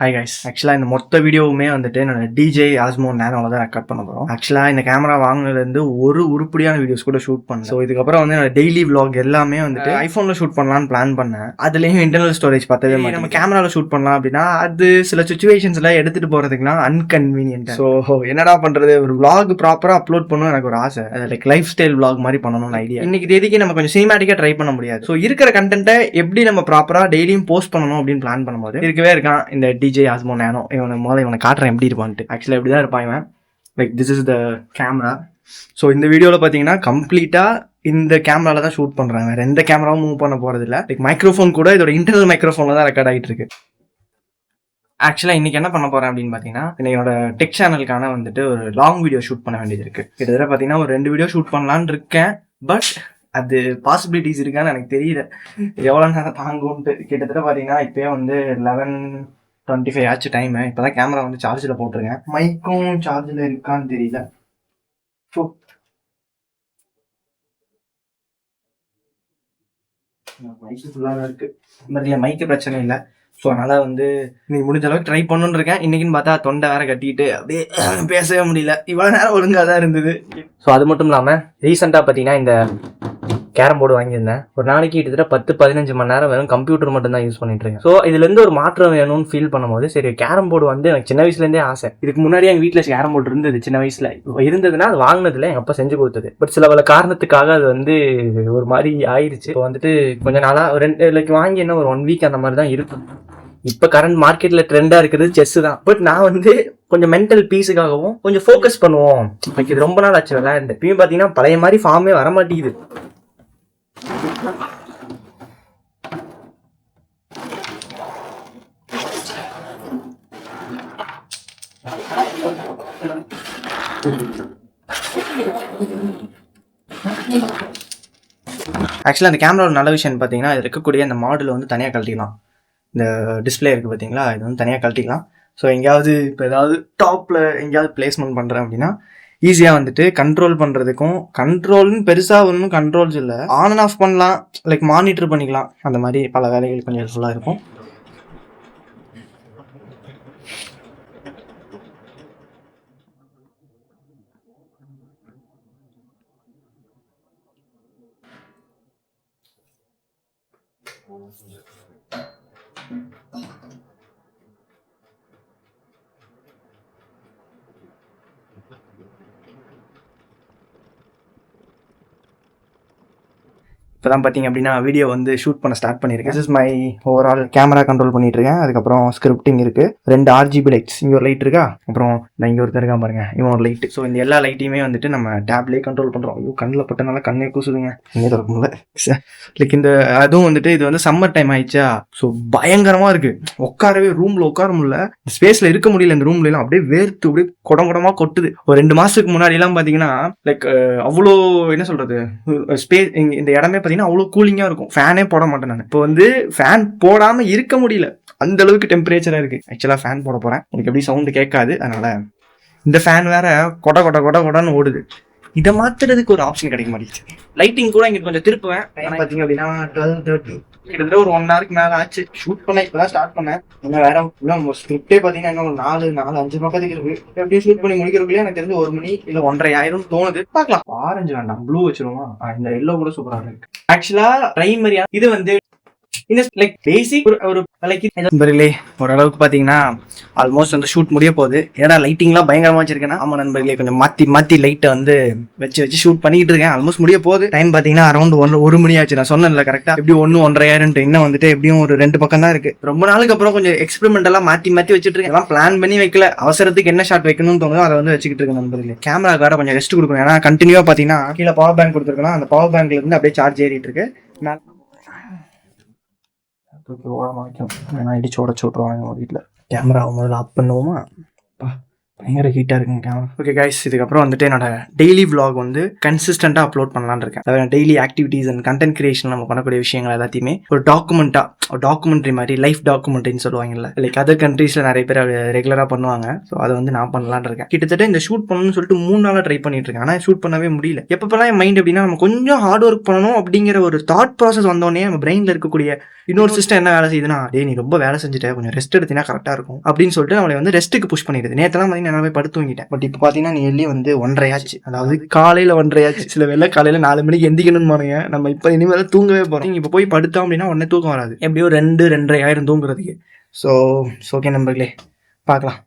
Hi guys, ஆக்சுவலாக இந்த மொத்த வீடியோவுமே வந்துட்டு என்னோட டிஜே ஆஸ்மோ நேனோவில் தான் ரெக்கார்ட் பண்ண போகிறோம். ஆக்சுவலாக இந்த கேமரா வாங்கினதுலேருந்து ஒரு உருப்படியான வீடியோஸ் கூட ஷூட் பண்ணேன். ஸோ இதுக்கப்புறம் வந்து என்னோட டெய்லி விளாக் எல்லாமே வந்துட்டு ஐஃபோனில் ஷூட் பண்ணலான்னு பிளான் பண்ணேன். அதுலேயும் இன்டர்னல் ஸ்டோரேஜ் பத்தவே மாட்டேங்குது. நம்ம கேமராவில் ஷூட் பண்ணலாம் அப்படின்னா அது சில சுச்சுவேஷன்ஸில் எடுத்துகிட்டு போகிறதுக்குலாம் அன்கன்வீனியன்ட். ஸோ என்னடா பண்ணுறது, ஒரு விளாக் ப்ராப்பராக அப்லோட் பண்ணணும் எனக்கு ஒரு ஆசை. லைக் லைஃப் ஸ்டைல் விளாக் மாதிரி பண்ணணும்னு ஐடியா. இன்னைக்கு தேதிக்கு நம்ம கொஞ்சம் சினிமேட்டிக்காக ட்ரை பண்ண முடியாது. ஸோ இருக்கிற கண்டென்ட்டை எப்படி நம்ம ப்ராப்பராக டெய்லியும் போஸ்ட் பண்ணணும் அப்படின்னு பிளான் பண்ணும்போது இருக்கவே இருக்கான் இந்த டிஜே ஆஸ்மோ நேனோ. இவனை காட்டுறேன் எப்படி இருப்பான்ட்டு. ஆக்சுவலாக எப்படி தான் இருப்பான் இவன். Like this is the camera. So இந்த வீடியோவில் பார்த்தீங்கன்னா கம்ப்ளீட்டாக இந்த கேமராவில் தான் ஷூட் பண்ணுறாங்க. வேறு எந்த கேமராவும் மூவ் பண்ண போகிறது இல்லை. லைக் மைக்ரோஃபோன் கூட இதோட இன்டர்னல் மைக்ரோஃபோனில் தான் ரெக்கார்ட் ஆகிட்டு இருக்கு. ஆக்சுவலாக இன்றைக்கி என்ன பண்ண போகிறேன் அப்படின்னு பார்த்தீங்கன்னா, என்னோட டெக் சேனலுக்கான வந்துட்டு ஒரு லாங் வீடியோ ஷூட் பண்ண வேண்டியது இருக்குது. கிட்டத்தட்ட பார்த்தீங்கன்னா ஒரு 2 வீடியோ ஷூட் பண்ணலான்னு இருக்கேன். பட் அது பாசிபிலிட்டிஸ் இருக்கான்னு எனக்கு தெரியல, எவ்வளோ நேரம் தாங்கும்ட்டு. கிட்டத்தட்ட பார்த்தீங்கன்னா இப்போயே வந்து 11:25 ஆச்சு டைமு. இப்போ தான் கேமரா வந்து சார்ஜில் போட்டிருக்கேன். மைக்கும் சார்ஜில் இருக்கான்னு தெரியல. ஸோ மைக்கு ஃபுல்லாக தான் இருக்குது. பட் என் மைக்கு பிரச்சனை இல்லை. ஸோ அதனால் வந்து இன்னைக்கு முடிஞ்ச அளவுக்கு ட்ரை பண்ணுன்னு இருக்கேன். இன்றைக்கின்னு பார்த்தா தொண்டை வேறு கட்டிக்கிட்டு அப்படியே பேசவே முடியல. இவ்வளோ நேரம் ஒழுங்காக தான் இருந்தது. ஸோ அது மட்டும் இல்லாமல் ரீசெண்டாக பார்த்தீங்கன்னா இந்த கேரம் போர்டு வாங்கியிருந்தேன். ஒரு நாளைக்கு கிட்டத்தட்ட 10-15 மணி நேரம் வெறும் கம்ப்யூட்டர் மட்டும் தான் யூஸ் பண்ணிட்டு இருக்கேன். ஸோ இதுலேருந்து ஒரு மாற்றம் வேணும்னு ஃபீல் பண்ணும்போது சரி கேரம் போர்டு வந்து எனக்கு சின்ன வயசுலேருந்தே ஆசை. இதுக்கு முன்னாடி எங்கள் வீட்டில் கேரம் போர்டு இருந்தது. சின்ன வயசில் இருந்ததுன்னா அது வாங்கினதுல எங்கள் அப்பா செஞ்சு கொடுத்தது. பட் சில பல காரணத்துக்காக அது வந்து ஒரு மாதிரி ஆயிடுச்சு. இப்போ வந்துட்டு கொஞ்சம் நாளாக லைக் வாங்கி என்ன ஒரு 1 வீக் அந்த மாதிரி தான் இருக்கும். இப்போ கரண்ட் மார்க்கெட்டில் ட்ரெண்டாக இருக்கிறது செஸ்ஸு தான். பட் நான் வந்து கொஞ்சம் மென்டல் பீஸுக்காகவும் கொஞ்சம் ஃபோக்கஸ் பண்ணுவோம். இது ரொம்ப நாள் ஆச்சு விளையாண்டு. இப்பயும் பார்த்தீங்கன்னா பழைய மாதிரி ஃபார்மே வரமாட்டேங்குது. ஆக்சுவலாக அந்த கேமராவோட நல்ல விஷயம் பார்த்தீங்கன்னா இது இருக்கக்கூடிய அந்த மாடலை வந்து தனியாக கழட்டிக்கலாம். இந்த டிஸ்பிளே இருக்குது பார்த்தீங்களா, இது வந்து தனியாக கழட்டிக்கலாம். ஸோ எங்கேயாவது இப்போ ஏதாவது டாப்பில் எங்கேயாவது பிளேஸ்மெண்ட் பண்ணுறேன் அப்படின்னா ஈஸியாக வந்துட்டு கண்ட்ரோல் பண்ணுறதுக்கும், கண்ட்ரோல்னு பெருசாக ஒன்றும் கண்ட்ரோல்ஸ் இல்லை, ஆன் அண்ட் ஆஃப் பண்ணலாம், லைக் மானிட்டர் பண்ணிக்கலாம். அந்த மாதிரி பல வேலைகள் கொஞ்சம் ஹெல்ப்ஃபுல்லாக இருக்கும். இப்போ தான் பார்த்தீங்க அப்படின்னா வீடியோ வந்து ஷூட் பண்ண ஸ்டார்ட் பண்ணியிருக்கேன். This is my overall camera control பண்ணிட்டு இருக்கேன். அதுக்கப்புறம் ஸ்கிரிப்டிங் இருக்குது. 2 RGB லைட்ஸ். இங்கே ஒரு லைட் இருக்கா, அப்புறம் நான் இங்கே ஒருத்தர் இருக்கான் பாருங்க, இவன் ஒரு லைட்டு. ஸோ இந்த எல்லா லைட்டையுமே வந்துட்டு நம்ம டேப்லேயே கண்ட்ரோல் பண்ணுறோம். ஐயோ கண்ணில் பட்டனால கண்ணே கூசுதுங்க, இங்கே திறக்கும்ல. லைக் இந்த அதுவும் வந்துட்டு இது வந்து சம்மர் டைம் ஆயிடுச்சா, ஸோ பயங்கரமாக இருக்குது. உட்காரவே ரூமில் உட்கார முடியல, ஸ்பேஸில் இருக்க முடியல. இந்த ரூம்லாம் அப்படியே வேர்த்து அப்படியே குடமா கொட்டுது. ஒரு 2 மாதத்துக்கு முன்னாடிலாம் பார்த்தீங்கன்னா லைக் அவ்வளோ என்ன சொல்கிறது, ஸ்பேஸ் இந்த இடமே அவ்வளோ கூலிங்கா இருக்கும். ஃபேனே போட மாட்டேன் நான். இப்போ வந்து ஃபேன் போடாம இருக்க முடியல, அந்த அளவுக்கு டெம்பரேச்சரா இருக்கு. ஆக்சுவலா ஃபேன் போட போறேன், எனக்கு எப்படி சவுண்டு கேட்காது. அதனால இந்த ஃபேன் வேற கொடன்னு ஓடுது. இதை மாத்துறதுக்கு ஒரு ஆப்ஷன் கிடைக்க மாட்டேங்குது. லைட்டிங் கூட இங்க கொஞ்சம் திருப்புவேன். பாத்தீங்க அப்படின்னா 12:30 கிட்டத்தட்ட ஒரு 1 ஹவருக்கு மேல ஆச்சு ஷூட் பண்ண. இப்பதான் ஸ்டார்ட் பண்ணேன். இன்னும் வேற ஸ்கிரிப்டே பாத்தீங்கன்னா இன்னும் 4-5 பக்கத்துக்கு இருக்கு. எப்படியும் ஷூட் பண்ணி முடிக்கிறதுக்குள்ளே எனக்கு தெரிஞ்சு 1 மணி இல்ல 1:30 ஆயிரம் தோணுது. பார்க்கலாம். ஆரஞ்சு வேண்டாம், ப்ளூ வச்சிருவோமா. இந்த எல்லோ கூட சூப்பரா இருக்கு. ஆக்சுவலா பிரைமரியா இது வந்து இந்த லைக் பேசிக் ஒரு நண்பர்களே ஓரளவுக்கு பார்த்தீங்கன்னா ஆல்மோஸ்ட் வந்து ஷூட் முடிய போகுது. ஏன்னா லைட்டிங்லாம் பயங்கரமாக வச்சிருக்கேன்னா, ஆமாம் நண்பர்களே, கொஞ்சம் மாற்றி லைட்டை வந்து வச்சு ஷூட் பண்ணிட்டு இருக்கேன். ஆல்மோஸ்ட் முடிய போகுது. டைம் பார்த்தீங்கன்னா அரௌண்ட் 1 மணி ஆச்சு. நான் சொன்னேன்ல கரெக்டாக, எப்படி 1-1:30 ஆயிரம். இன்னும் வந்துட்டு எப்படியும் ஒரு 2 பக்கம் தான் இருக்கு. ரொம்ப நாளுக்கு அப்புறம் கொஞ்சம் எக்ஸ்பெரிமெண்டெல்லாம் மாற்றி வச்சுட்டு இருக்கேன். எல்லாம் பிளான் பண்ணி வைக்கல, அவசரத்துக்கு என்ன ஷாட் வைக்கணும்னு தோணுதோ அதை வந்து வச்சுக்கிட்டு இருக்கேன் நண்பர்களே. கேமரா வேற கொஞ்சம் ரெஸ்ட் கொடுக்கணும். ஏன்னா கண்டினியூவாக பார்த்தீங்கன்னா கீழே பவர் பேங்க் கொடுத்துருக்கலாம். அந்த பவர் பேங்க்ல இருந்து அப்படியே சார்ஜ் ஏறிட்டு இருக்கு. ஓரமாக வைக்கணும், ஏன்னா இடிச்சு உடச்சு விட்ருவாங்க வீட்டில். கேமராவை முதல்ல ஆஃப் பண்ணுவோமா. பயங்கர ஹீட்டாக இருக்குங்க கேமரா. ஓகே கைஸ், இதுக்கப்புறம் வந்துட்டு என்னோட டெய்லி vlog வந்து கன்சிஸ்டண்ட்டாக அப்லோட் பண்ணலான்னு இருக்கேன். அதாவது daily activities and content creation நம்ம பண்ணக்கூடிய விஷயங்கள் எல்லாத்தையுமே ஒரு டாக்குமெண்ட்ரி மாதிரி, லைஃப் டாக்குமெண்ட்ரின்னு சொல்லுவாங்கல்ல, லைக் அதர் கண்ட்ரீஸில் நிறைய பேர் ரெகுலராக பண்ணுவாங்க. ஸோ அதை வந்து நான் பண்ணலான்னு இருக்கேன். கிட்டத்தட்ட இந்த ஷூட் பண்ணணும்னு சொல்லிட்டு 3 நாளாக ட்ரை பண்ணிட்டு இருக்கேன். ஆனால் ஷூட் பண்ணவே முடியல. எப்பப்பெல்லாம் என் மைண்ட் எப்படின்னா, நம்ம கொஞ்சம் ஹார்ட் ஒர்க் பண்ணணும் அப்படிங்கிற ஒரு தாட் ப்ராசஸ் வந்தோடனே நம்ம பிரெயினில் இருக்கக்கூடிய இன்னொரு சிஸ்டம் என்ன வேலை செய்யுதுன்னா, டே நீ ரொம்ப வேலை செஞ்சுட்ட, கொஞ்சம் ரெஸ்ட் எடுத்தினா கரெக்டாக இருக்கும் அப்படின்னு சொல்லிட்டு நம்மளை வந்து ரெஸ்ட்டுக்கு புஷ் பண்ணிடுது. நேற்றுலாம் பார்த்தீங்கன்னா நான் போய் படுத்து தூங்கிட்டேன். பட் இப்போ பார்த்தீங்கன்னா நீ வந்து 1:30 ஆச்சு. அதாவது காலையில் 1:30 ஆச்சு. சில வேலை காலையில் 4 மணிக்கு எந்திக்கணும்னு பாருங்க. நம்ம இப்போ இனிமேல் தூங்கவே போகிறோம். இப்போ போய் படுத்தோம் அப்படின்னா உடனே தூக்கம் வராது. எப்படியோ 2-2:30 ஆயிரம் தூங்குறதுக்கு. ஸோ ஓகே நண்பர்களே, பார்க்கலாம்.